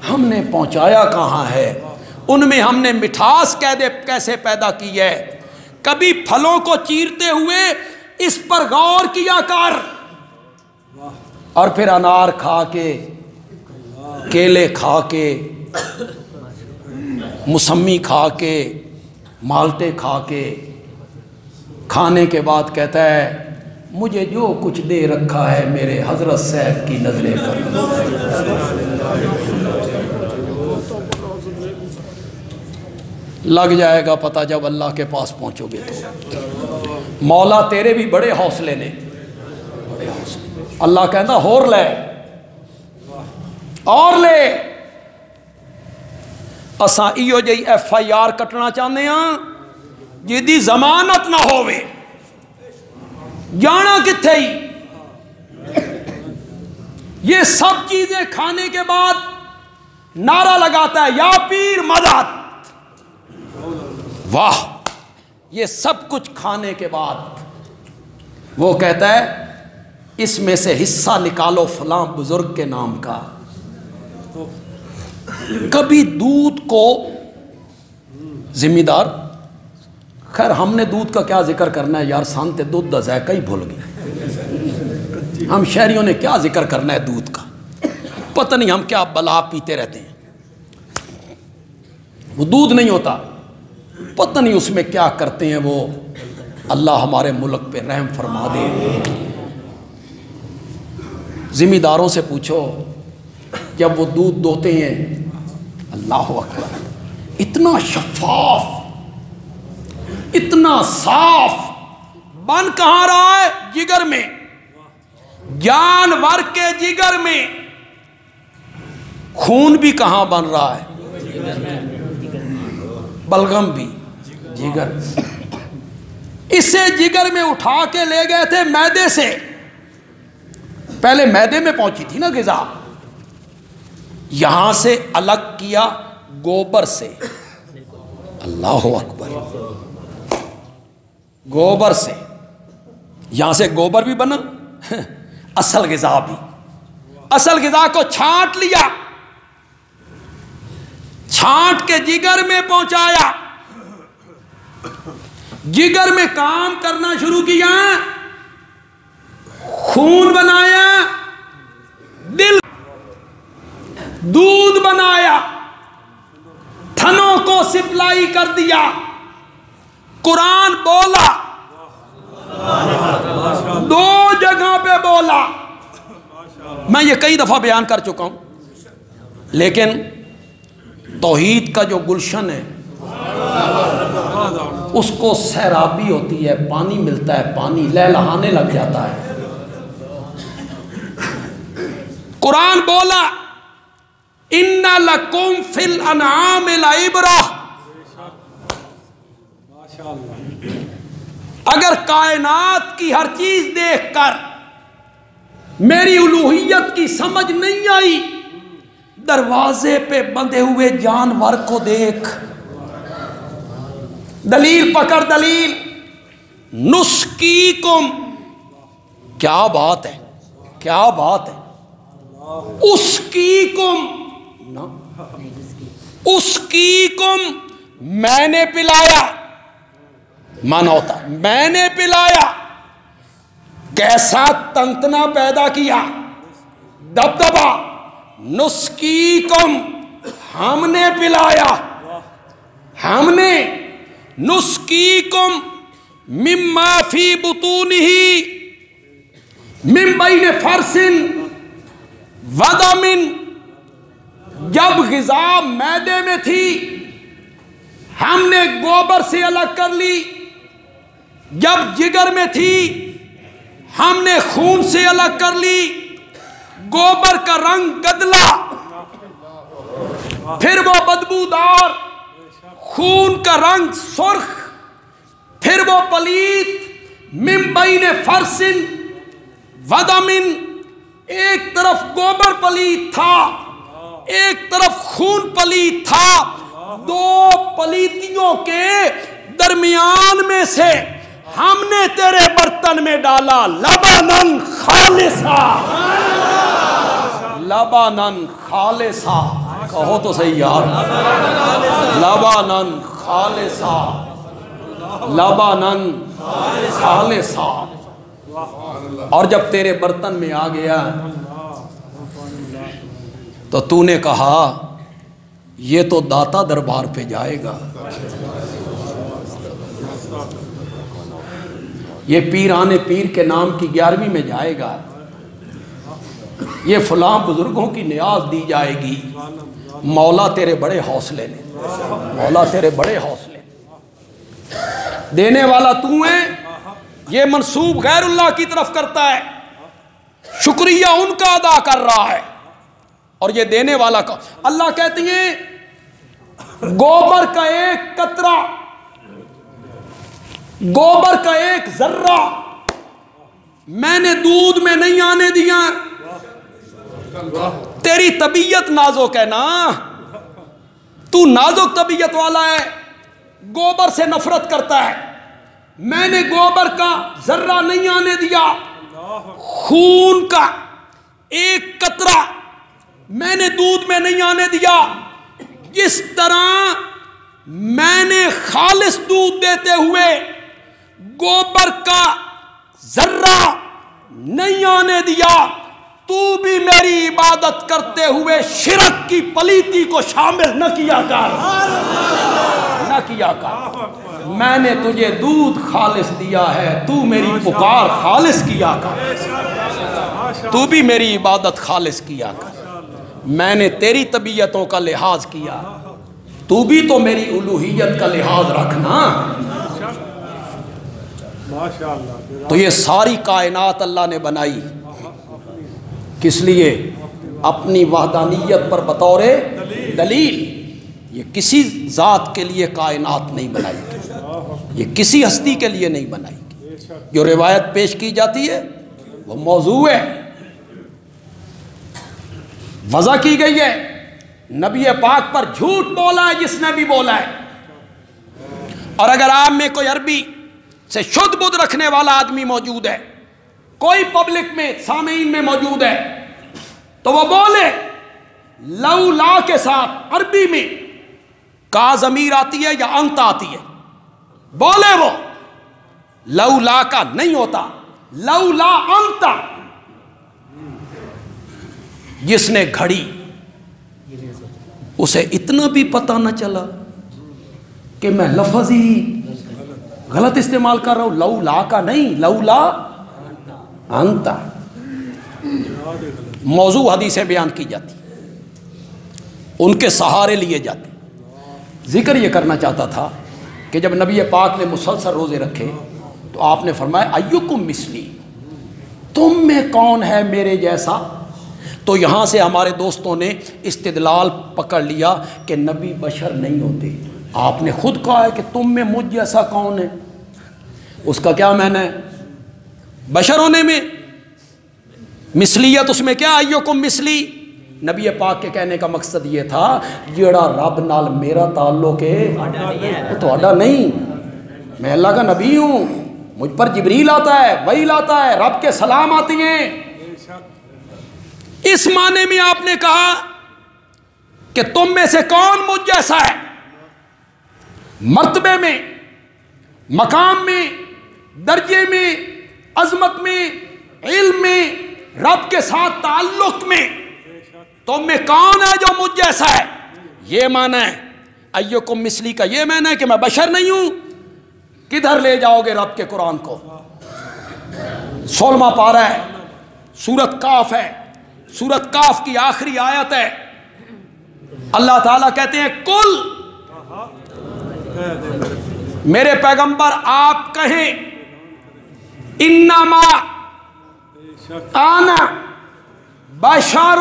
ہم نے پہنچایا کہاں ہے. ان میں ہم نے مٹھاس کیسے پیدا کی ہے. کبھی پھلوں کو چیرتے ہوئے اس پر غور کیا کر, اور پھر انار کھا کے, کیلے کھا کے, موسمی کھا کے, مالٹے کھا کے, کھانے کے بعد کہتا ہے مجھے جو کچھ دے رکھا ہے میرے حضرت صاحب کی نظریں کر. لگ جائے گا پتہ جب اللہ کے پاس پہنچو گے تو. مولا تیرے بھی بڑے حوصلے نے, بڑے حوصلے. اللہ کہتا اور لے, اور لے. اساں ایو جی ایف آئی آر کٹنا چاہتے ہیں جدی ضمانت نہ ہوئے. جانا کتھے ہی. یہ سب چیزیں کھانے کے بعد نعرہ لگاتا ہے یا پیر مدد. واہ, یہ سب کچھ کھانے کے بعد وہ کہتا ہے اس میں سے حصہ نکالو فلاں بزرگ کے نام کا. کبھی دودھ کو ذمہ دار, خیر ہم نے دودھ کا کیا ذکر کرنا ہے یار, سانتے دودھ دا ذائقہ ہی بھول گئے. ہم شہریوں نے کیا ذکر کرنا ہے دودھ کا, پتہ نہیں ہم کیا بلا پیتے رہتے ہیں. وہ دودھ نہیں ہوتا, پتہ نہیں اس میں کیا کرتے ہیں وہ. اللہ ہمارے ملک پہ رحم فرما دے. ذمہ داروں سے پوچھو جب وہ دودھ دوتے ہیں, اللہ اکبر, اتنا شفاف, اتنا صاف, بن کہاں رہا ہے جگر میں. جانور کے جگر میں. خون بھی کہاں بن رہا ہے, بلغم بھی, جگر. اسے جگر میں اٹھا کے لے گئے تھے معدے سے. پہلے معدے میں پہنچی تھی نا غذا, یہاں سے الگ کیا گوبر سے. اللہ اکبر, گوبر سے. یہاں سے گوبر بھی بنا, اصل غذا بھی. اصل غذا کو چھانٹ لیا, چھانٹ کے جگر میں پہنچایا. جگر میں کام کرنا شروع کیا, خون بنایا, دل, دودھ بنایا, تھنوں کو سپلائی کر دیا. قرآن بولا, دو جگہ پہ بولا. میں یہ کئی دفعہ بیان کر چکا ہوں, لیکن توحید کا جو گلشن ہے اس کو سیرابی ہوتی ہے, پانی ملتا ہے, پانی لہلہانے لگ جاتا ہے. قرآن بولا اِنَّ لَكُمْ فِي الْأَنْعَامِ لَعِبْرَةً. اگر کائنات کی ہر چیز دیکھ کر میری الوہیت کی سمجھ نہیں آئی, دروازے پہ بندھے ہوئے جانور کو دیکھ. دلیل پکڑ دلیل. نسقیکم, کیا بات ہے, کیا بات ہے. اسقیکم, اسقیکم, میں نے پلایا. مانا ہوتا میں نے پلایا. کیسا تنتنا پیدا کیا, دبدبا. نسقیکم, ہم نے پلایا, ہم نے. نسقیکم مما فی بطونہ من بین فرث ودم. جب غذا معدے میں تھی ہم نے گوبر سے الگ کر لی. جب جگر میں تھی ہم نے خون سے الگ کر لی. گوبر کا رنگ گدلا, پھر وہ بدبودار. خون کا رنگ سرخ, پھر وہ پلیت. من بین فرث ودم, ایک طرف گوبر پلیت تھا, ایک طرف خون پلیت تھا. دو پلیتیوں کے درمیان میں سے ہم نے تیرے برتن میں ڈالا لبنن خالصا، لبنن خالصا، کہو تو صحیح یار، لبنن خالصا، لبنن خالصا۔ اور جب تیرے برتن میں آ گیا تو تو نے کہا یہ تو داتا دربار پہ جائے گا، یہ پیران پیر کے نام کی 11ویں میں جائے گا، یہ فلاں بزرگوں کی نیاز دی جائے گی۔ مولا تیرے بڑے حوصلے نے، مولا تیرے بڑے حوصلے، دینے والا تو ہے، یہ منسوب غیر اللہ کی طرف کرتا ہے، شکریہ ان کا ادا کر رہا ہے، اور یہ دینے والا کا۔ اللہ کہتی ہیں گوبر کا ایک قطرہ، گوبر کا ایک ذرہ میں نے دودھ میں نہیں آنے دیا۔ تیری طبیعت نازک ہے نا، تو نازک طبیعت والا ہے، گوبر سے نفرت کرتا ہے، میں نے گوبر کا ذرہ نہیں آنے دیا، خون کا ایک قطرہ میں نے دودھ میں نہیں آنے دیا۔ جس طرح میں نے خالص دودھ دیتے ہوئے گوبر کا ذرہ نہیں آنے دیا، تو بھی میری عبادت کرتے ہوئے شرک کی پلیتی کو شامل نہ کیا کر، نہ کیا کر۔ میں نے تجھے دودھ خالص دیا ہے، تو میری پکار خالص کیا کر، تو بھی میری عبادت خالص کیا کر۔ میں نے تیری طبیعتوں کا لحاظ کیا، تو بھی تو میری الوہیت کا لحاظ رکھنا۔ تو یہ ساری کائنات اللہ نے بنائی کس لیے؟ اپنی وحدانیت پر بطور دلیل۔ یہ کسی ذات کے لیے کائنات نہیں بنائی گئی، یہ کسی ہستی کے لیے نہیں بنائی گئی۔ جو روایت پیش کی جاتی ہے وہ موضوع ہے، وضع کی گئی ہے، نبی پاک پر جھوٹ بولا ہے جس نے بھی بولا ہے۔ اور اگر آپ میں کوئی عربی سے شدھ بدھ رکھنے والا آدمی موجود ہے، کوئی پبلک میں سامعین میں موجود ہے، تو وہ بولے لولا کے ساتھ عربی میں کا ضمیر آتی ہے یا انت آتی ہے، بولے وہ لولا کا نہیں ہوتا، لولا انت۔ جس نے گھڑی اسے اتنا بھی پتہ نہ چلا کہ میں لفظ ہی غلط استعمال کر رہا ہوں، لولا کا نہیں، لولا انت۔ موضوع حدیثیں بیان کی جاتی، ان کے سہارے لیے جاتے۔ ذکر یہ کرنا چاہتا تھا کہ جب نبی پاک نے مسلسل روزے رکھے تو آپ نے فرمایا ایکم مثلی، تم میں کون ہے میرے جیسا؟ تو یہاں سے ہمارے دوستوں نے استدلال پکڑ لیا کہ نبی بشر نہیں ہوتے، آپ نے خود کہا ہے کہ تم میں مجھ جیسا کون ہے، اس کا کیا معنی ہے؟ بشر ہونے میں مثلیت، اس میں کیا ایکم مثلی؟ نبی پاک کے کہنے کا مقصد یہ تھا جیڑا رب نال میرا تعلق ہے وہ تہاڈا نہیں، میں اللہ کا نبی ہوں، مجھ پر جبریل آتا ہے، وحی آتا ہے، رب کے سلام آتی ہیں۔ اس معنی میں آپ نے کہا کہ تم میں سے کون مجھ جیسا ہے؟ مرتبے میں، مقام میں، درجے میں، عظمت میں، علم میں، رب کے ساتھ تعلق میں تم میں کون ہے جو مجھ جیسا ہے؟ یہ معنی ہے ایکم مثلی کا، یہ معنی ہے کہ میں بشر نہیں ہوں۔ کدھر لے جاؤ گے رب کے قرآن کو؟ 16واں پارہ ہے، سورت کاف ہے، سورت کاف کی آخری آیت ہے، اللہ تعالیٰ کہتے ہیں کل، میرے پیغمبر آپ کہیں انما انا بشر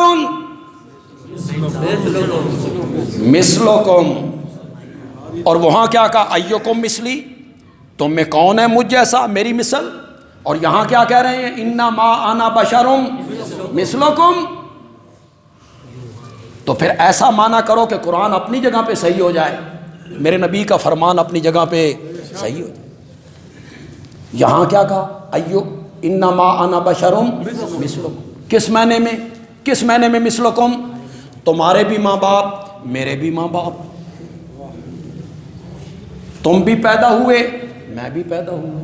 مثلکم، اور وہاں کیا کہا ایکم مثلی، تم میں کون ہے مجھ جیسا میری مثل، اور یہاں کیا کہہ رہے ہیں انما انا بشر مثلکم۔ تو پھر ایسا معنی کرو کہ قرآن اپنی جگہ پہ صحیح ہو جائے، میرے نبی کا فرمان اپنی جگہ پہ صحیح ہو جائے. یہاں کیا کہا؟ ایو انما انا بشرم مثلکم. کس معنی میں؟ کس معنی میں مثلکم؟ تمہارے بھی ماں باپ، میرے بھی ماں باپ، تم بھی پیدا ہوئے، میں بھی پیدا ہوا.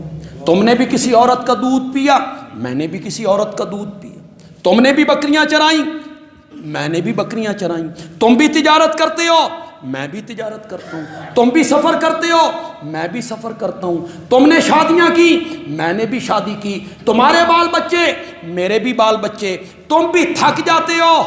تم نے بھی کسی عورت کا دودھ پیا، میں نے بھی کسی عورت کا دودھ پیا. تم نے بھی بکریاں چرائیں، میں نے بھی بکریاں چرائیں. تم بھی تجارت کرتے ہو، میں بھی تجارت کرتا ہوں. تم بھی سفر کرتے ہو، میں بھی سفر کرتا ہوں. تم نے شادیاں کی، میں نے بھی شادی کی. تمہارے بال بچے، میرے بھی بال بچے. تم بھی تھک جاتے ہو،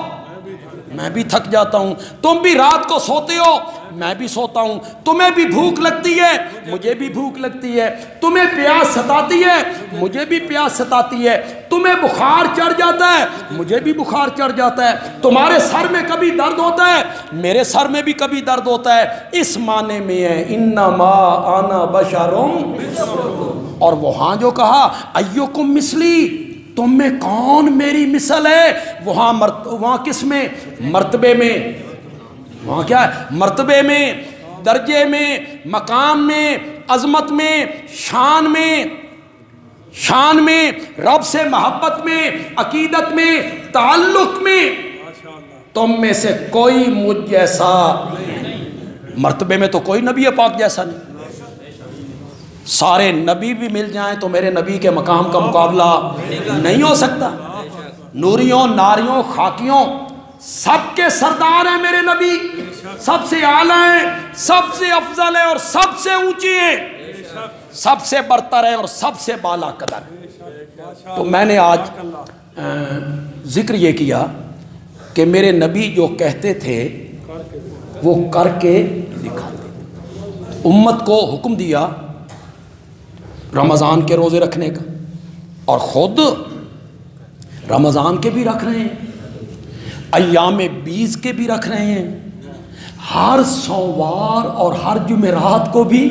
میں بھی تھک جاتا ہوں. تم بھی رات کو سوتے ہو، میں بھی سوتا ہوں. تمہیں بھی بھوک لگتی ہے، مجھے بھی بھوک لگتی ہے. تمہیں پیاس ستاتی ہے، مجھے بھی پیاس ستاتی ہے. تمہیں بخار چڑھ جاتا ہے، مجھے بھی بخار چڑھ جاتا ہے. تمہارے سر میں کبھی درد ہوتا ہے، میرے سر میں بھی کبھی درد ہوتا ہے. اس معنی میں ہے انما انا بشرم. اور وہاں جو کہا ایکم مثلی، تم میں کون میری مثل ہے، وہاں کس میں؟ مرتبے میں. وہاں کیا ہے؟ مرتبے میں، درجے میں، مقام میں، عظمت میں، شان میں. شان میں، رب سے محبت میں، عقیدت میں، تعلق میں. تم میں سے کوئی مجھ جیسا نہیں. مرتبے میں تو کوئی نبی پاک جیسا نہیں. سارے نبی بھی مل جائیں تو میرے نبی کے مقام کا مقابلہ نہیں ہو سکتا. نوریوں، ناریوں، خاکیوں سب کے سردار ہیں میرے نبی. سب سے اعلیٰ ہیں، سب سے افضل ہیں اور سب سے اونچی ہیں، سب سے برتر ہیں اور سب سے بالا قدر ہیں. تو میں نے آج ذکر یہ کیا کہ میرے نبی جو کہتے تھے وہ کر کے دکھاتے. امت کو حکم دیا رمضان کے روزے رکھنے کا، اور خود رمضان کے بھی رکھ رہے ہیں، ایام بیس کے بھی رکھ رہے ہیں، ہر سوموار اور ہر جمعرات کو بھی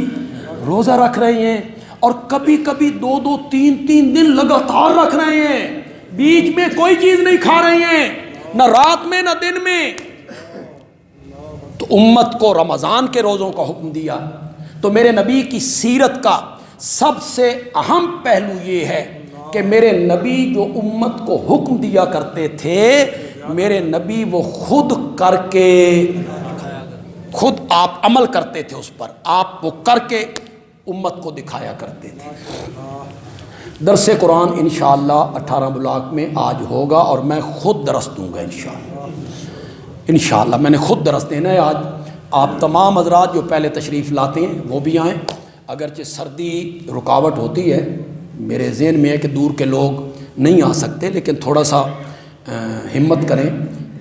روزہ رکھ رہے ہیں، اور کبھی کبھی 2 3 دن لگاتار رکھ رہے ہیں. بیچ میں کوئی چیز نہیں کھا رہے ہیں، نہ رات میں نہ دن میں. تو امت کو رمضان کے روزوں کا حکم دیا. تو میرے نبی کی سیرت کا سب سے اہم پہلو یہ ہے کہ میرے نبی جو امت کو حکم دیا کرتے تھے، میرے نبی وہ خود کر کے، خود آپ عمل کرتے تھے اس پر، آپ وہ کر کے امت کو دکھایا کرتے تھے. درس قرآن انشاءاللہ 18 بلاک میں آج ہوگا، اور میں خود درس دوں گا انشاءاللہ. انشاءاللہ میں نے خود درس دینا ہے آج. آپ تمام حضرات جو پہلے تشریف لاتے ہیں وہ بھی آئیں. اگرچہ سردی رکاوٹ ہوتی ہے، میرے ذہن میں ہے کہ دور کے لوگ نہیں آ سکتے، لیکن تھوڑا سا ہمت کریں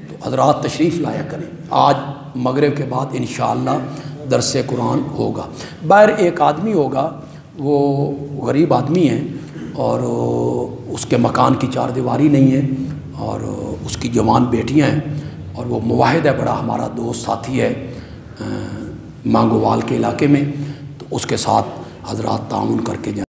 تو حضرات تشریف لایا کریں. آج مغرب کے بعد انشاءاللہ درس قرآن ہوگا. باہر ایک آدمی ہوگا، وہ غریب آدمی ہے، اور اس کے مکان کی 4 دیواری نہیں ہے، اور اس کی جوان بیٹیاں ہیں، اور وہ موحد ہے، بڑا ہمارا دوست ساتھی ہے مانگووال کے علاقے میں. تو اس کے ساتھ حضرات تعاون کر کے جائیں.